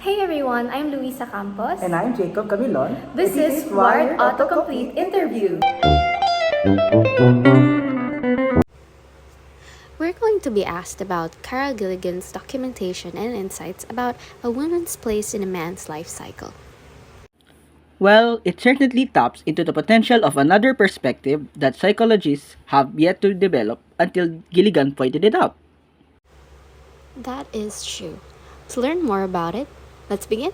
Hey everyone, I'm Luisa Campos. And I'm Jacob Camilon. This is Ward Autocomplete Interview. We're going to be asked about Carol Gilligan's documentation and insights about a woman's place in a man's life cycle. Well, it certainly taps into the potential of another perspective that psychologists have yet to develop until Gilligan pointed it out. That is true. To learn more about it, let's begin.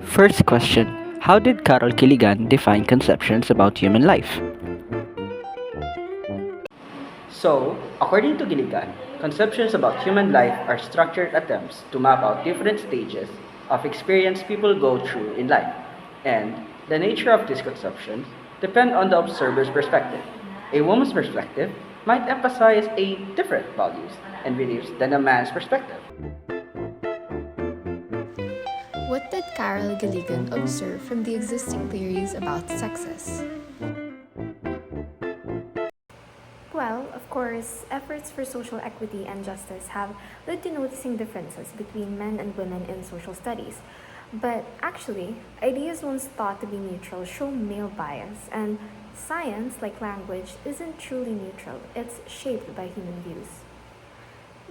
First question: how did Carol Gilligan define conceptions about human life? So, according to Gilligan, conceptions about human life are structured attempts to map out different stages of experience people go through in life, and the nature of these conceptions depend on the observer's perspective. A woman's perspective might emphasize a different values and beliefs than a man's perspective. What did Carol Gilligan observe from the existing theories about sexes? Well, of course, efforts for social equity and justice have led to noticing differences between men and women in social studies. But actually, ideas once thought to be neutral show male bias, and science, like language, isn't truly neutral, it's shaped by human views.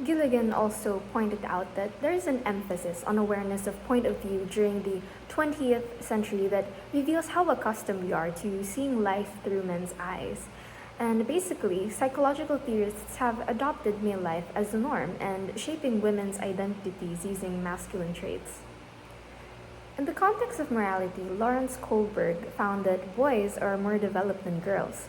Gilligan also pointed out that there is an emphasis on awareness of point of view during the 20th century that reveals how accustomed we are to seeing life through men's eyes. And basically, psychological theorists have adopted male life as the norm and shaping women's identities using masculine traits. In the context of morality, Lawrence Kohlberg found that boys are more developed than girls.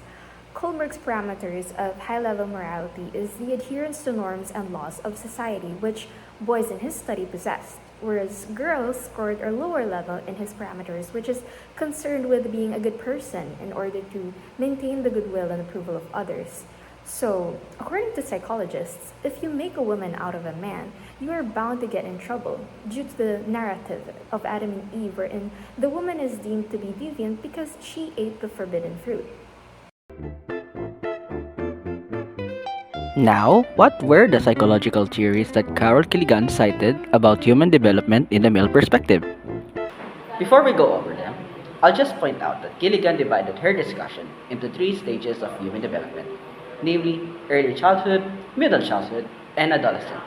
Kohlberg's parameters of high-level morality is the adherence to norms and laws of society, which boys in his study possessed, whereas girls scored a lower level in his parameters, which is concerned with being a good person in order to maintain the goodwill and approval of others. So, according to psychologists, if you make a woman out of a man, you are bound to get in trouble due to the narrative of Adam and Eve, wherein the woman is deemed to be deviant because she ate the forbidden fruit. Now, what were the psychological theories that Carol Gilligan cited about human development in the male perspective? Before we go over them, I'll just point out that Gilligan divided her discussion into three stages of human development, namely early childhood, middle childhood, and adolescence.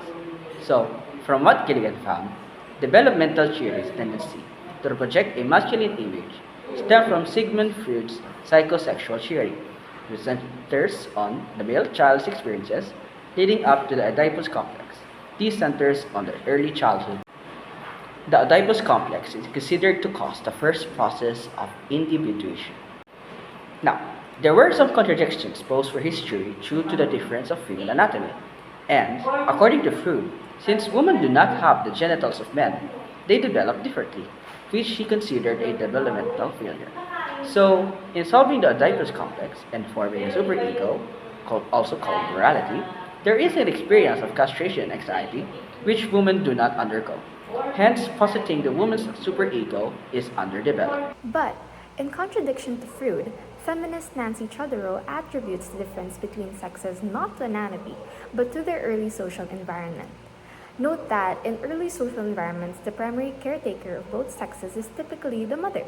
So, from what Gilligan found, developmental theory's tendency to project a masculine image stem from Sigmund Freud's psychosexual theory, which centers on the male child's experiences leading up to the Oedipus complex. This centers on the early childhood. The Oedipus complex is considered to cause the first process of individuation. Now, there were some contradictions posed for his theory due to the difference of female anatomy. And, according to Freud, since women do not have the genitals of men, they develop differently, which he considered a developmental failure. So, in solving the Oedipus complex and forming a superego, also called morality, there is an experience of castration anxiety which women do not undergo. Hence, positing the woman's superego is underdeveloped. But, in contradiction to Freud, feminist Nancy Chodorow attributes the difference between sexes not to anatomy, but to their early social environment. Note that in early social environments, the primary caretaker of both sexes is typically the mother.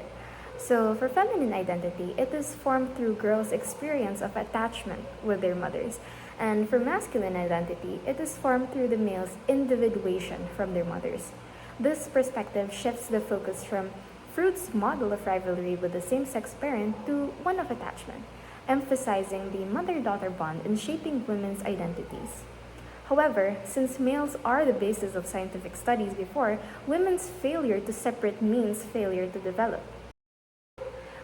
So, for feminine identity, it is formed through girls' experience of attachment with their mothers. And for masculine identity, it is formed through the male's individuation from their mothers. This perspective shifts the focus from Freud's model of rivalry with the same-sex parent to one of attachment, emphasizing the mother-daughter bond in shaping women's identities. However, since males are the basis of scientific studies before, women's failure to separate means failure to develop.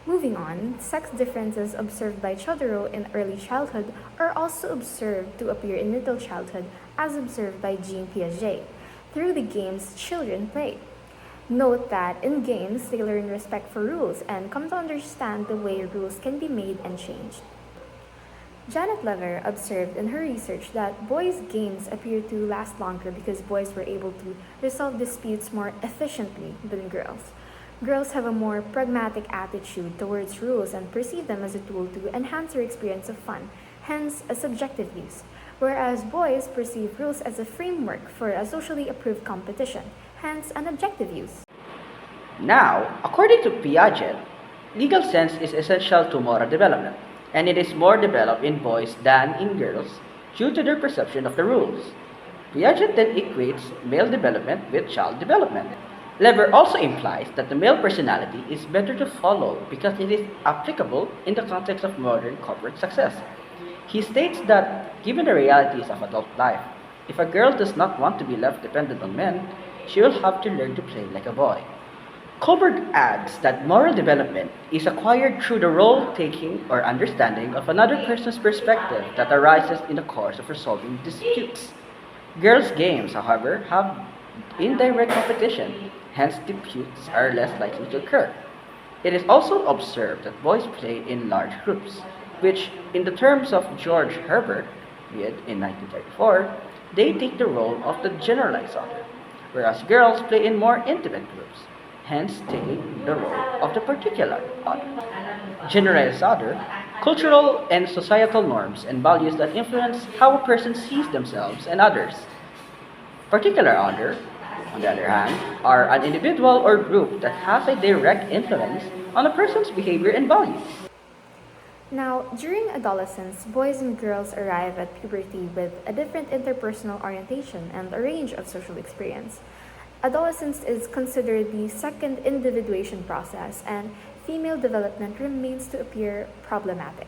Moving on, sex differences observed by Chodorow in early childhood are also observed to appear in middle childhood as observed by Jean Piaget, through the games children play. Note that in games, they learn respect for rules and come to understand the way rules can be made and changed. Janet Lever observed in her research that boys' games appear to last longer because boys were able to resolve disputes more efficiently than girls. Girls have a more pragmatic attitude towards rules and perceive them as a tool to enhance their experience of fun, hence a subjective use, whereas boys perceive rules as a framework for a socially approved competition, hence an objective use. Now, according to Piaget, legal sense is essential to moral development, and it is more developed in boys than in girls due to their perception of the rules. Piaget then equates male development with child development. Lever also implies that the male personality is better to follow because it is applicable in the context of modern corporate success. He states that, given the realities of adult life, if a girl does not want to be left dependent on men, she will have to learn to play like a boy. Kohlberg adds that moral development is acquired through the role taking or understanding of another person's perspective that arises in the course of resolving disputes. Girls' games, however, have indirect competition, hence disputes are less likely to occur. It is also observed that boys play in large groups, which, in the terms of George Herbert, read in 1934, they take the role of the generalized other, whereas girls play in more intimate groups, hence taking the role of the particular other. Generalized other, cultural and societal norms and values that influence how a person sees themselves and others. Particular other, on the other hand, are an individual or group that has a direct influence on a person's behavior and values. Now, during adolescence, boys and girls arrive at puberty with a different interpersonal orientation and a range of social experience. Adolescence is considered the second individuation process, and female development remains to appear problematic.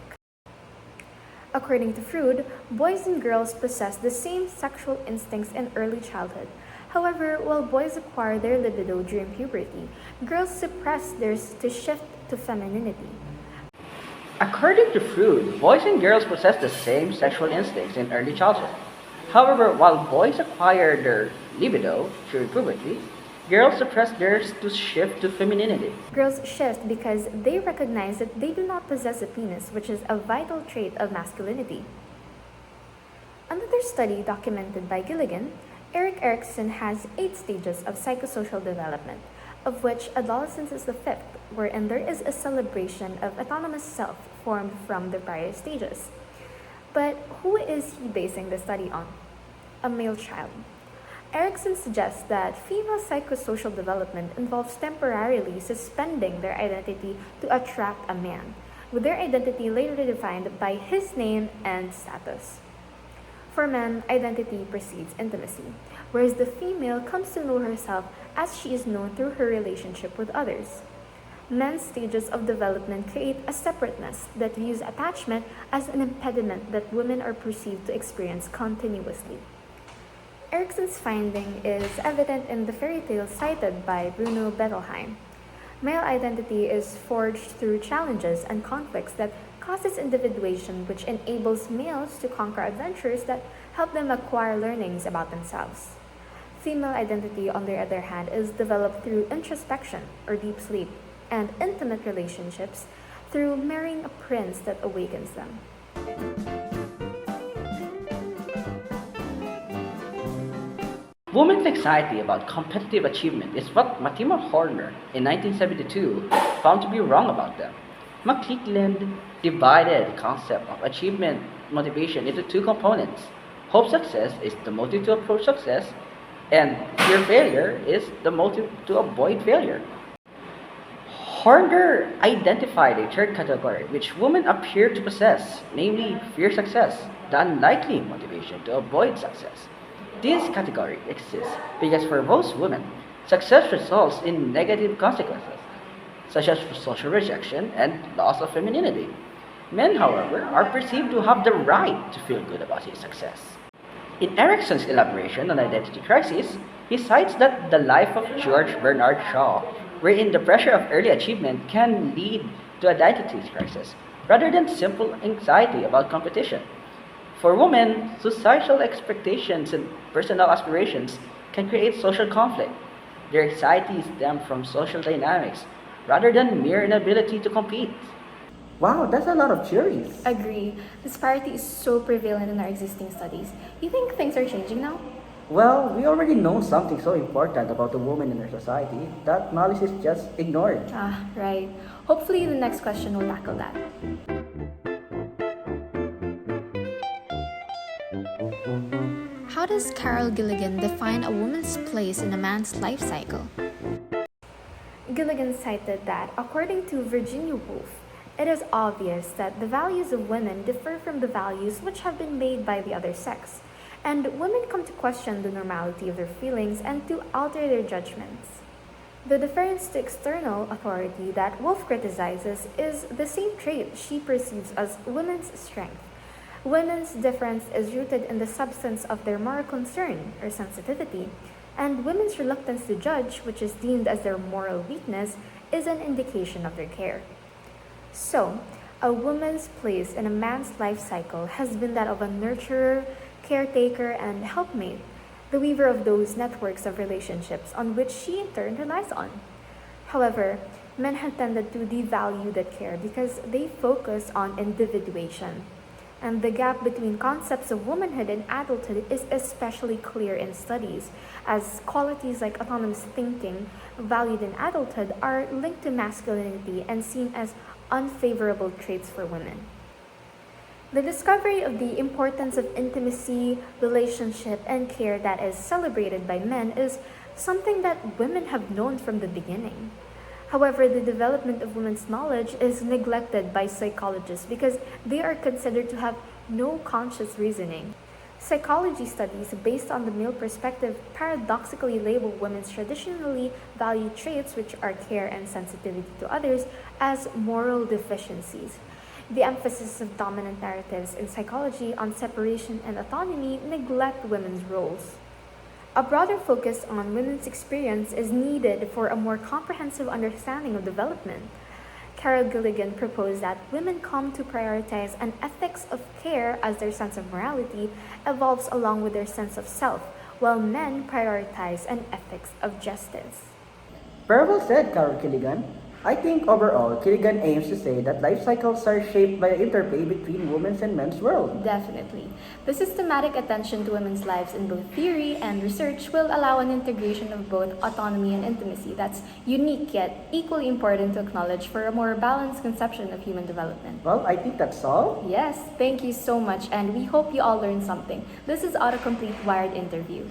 According to Freud, boys and girls possess the same sexual instincts in early childhood. However, while boys acquire their libido during puberty, girls suppress theirs to shift to femininity. According to Freud, boys and girls possess the same sexual instincts in early childhood. However, while boys acquire their libido during puberty, girls suppress theirs to shift to femininity. Girls shift because they recognize that they do not possess a penis, which is a vital trait of masculinity. Another study documented by Gilligan, Erik Erikson has 8 stages of psychosocial development, of which adolescence is the 5th, wherein there is a celebration of autonomous self formed from the prior stages. But who is he basing the study on? A male child. Erikson suggests that female psychosocial development involves temporarily suspending their identity to attract a man, with their identity later defined by his name and status. For men, identity precedes intimacy, whereas the female comes to know herself as she is known through her relationship with others. Men's stages of development create a separateness that views attachment as an impediment that women are perceived to experience continuously. Erikson's finding is evident in the fairy tale cited by Bruno Bettelheim. Male identity is forged through challenges and conflicts that causes individuation, which enables males to conquer adventures that help them acquire learnings about themselves. Female identity, on the other hand, is developed through introspection or deep sleep, and intimate relationships through marrying a prince that awakens them. Women's anxiety about competitive achievement is what Mortimer Horner in 1972 found to be wrong about them. McClelland divided the concept of achievement motivation into 2 components. Hope success is the motive to approach success, and fear failure is the motive to avoid failure. Horner identified a 3rd category which women appear to possess, namely fear success, the unlikely motivation to avoid success. This category exists because for most women, success results in negative consequences, such as social rejection and loss of femininity. Men, however, are perceived to have the right to feel good about his success. In Erikson's elaboration on identity crisis, he cites that the life of George Bernard Shaw, wherein the pressure of early achievement can lead to identity crisis, rather than simple anxiety about competition. For women, societal expectations and personal aspirations can create social conflict. Their anxiety stems from social dynamics, rather than mere inability to compete. Wow, that's a lot of theories. Agree. Disparity is so prevalent in our existing studies. You think things are changing now? Well, we already know something so important about the woman in our society that knowledge is just ignored. Ah, right. Hopefully the next question will tackle that. how does Carol Gilligan define a woman's place in a man's life cycle? Gilligan cited that, according to Virginia Woolf, it is obvious that the values of women differ from the values which have been made by the other sex, and women come to question the normality of their feelings and to alter their judgments. The deference to external authority that Woolf criticizes is the same trait she perceives as women's strength. Women's deference is rooted in the substance of their moral concern or sensitivity, and women's reluctance to judge, which is deemed as their moral weakness, is an indication of their care. So, a woman's place in a man's life cycle has been that of a nurturer, caretaker, and helpmate, the weaver of those networks of relationships on which she in turn relies on. However, men have tended to devalue that care because they focus on individuation. And the gap between concepts of womanhood and adulthood is especially clear in studies, as qualities like autonomous thinking, valued in adulthood, are linked to masculinity and seen as unfavorable traits for women. The discovery of the importance of intimacy, relationship, and care that is celebrated by men is something that women have known from the beginning. However, the development of women's knowledge is neglected by psychologists because they are considered to have no conscious reasoning. Psychology studies based on the male perspective paradoxically label women's traditionally valued traits, which are care and sensitivity to others, as moral deficiencies. The emphasis of dominant narratives in psychology on separation and autonomy neglect women's roles. A broader focus on women's experience is needed for a more comprehensive understanding of development. Carol Gilligan proposed that women come to prioritize an ethics of care as their sense of morality evolves along with their sense of self, while men prioritize an ethics of justice. Very well said, Carol Gilligan. I think overall, Gilligan aims to say that life cycles are shaped by the interplay between women's and men's world. Definitely. The systematic attention to women's lives in both theory and research will allow an integration of both autonomy and intimacy that's unique yet equally important to acknowledge for a more balanced conception of human development. Well, I think that's all. Yes, thank you so much, and we hope you all learned something. This is Autocomplete Wired Interview.